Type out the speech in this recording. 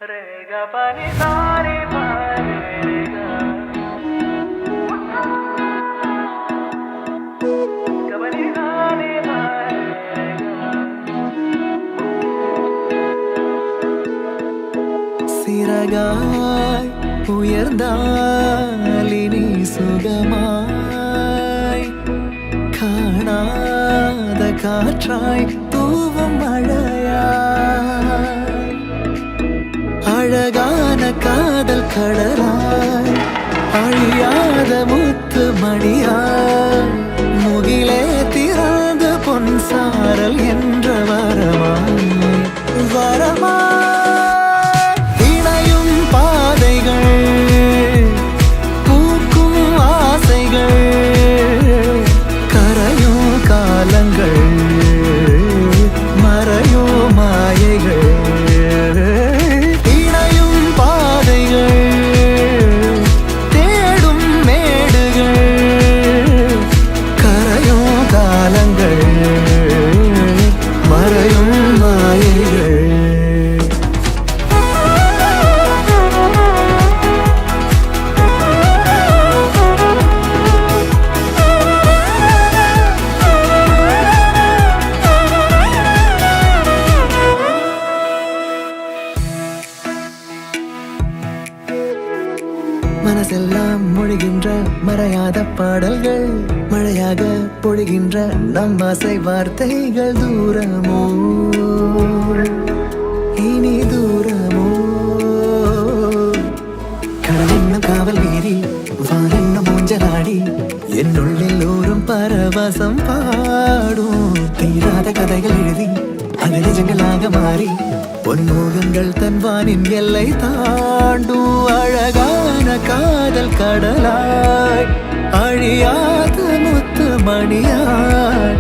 Rega pani sare pare rega Gabani sare pare rega சிறகாய் உயர்ந்தாலினி சுகமாய் காணாத காற்றாய் தூவும் மழையாய் அழகான காதல் கடலாய் அழியாத முத்து மணியாய் முகிலே திறந்த பொன் சாரல் என்ற வரமாய் இணையும் பாதைகள் பூக்கும் ஆசைகள் கரையும் காலங்கள் மறையும் மாயைகள் மனசெல்லாம் மொழிகின்ற மறையாத பாடல்கள் மழையாக பொழிகின்ற நம் ஆசை வார்த்தைகள் தூரமோ இனி தூரமோ கடல் என்னும் காவல் மீறி வான் என்னும் ஊஞ்சலாடி என்னுள்ளில் ஊரும் பரவசம் பாடும் தீராத கதைகள் எழுதி அது நிஜங்களாக மாறி பொன்மோகங்கள் தன்வானின் எல்லை தாண்டும் அழகான காதல் கடலாய் அழியாத முத்து மணியாய்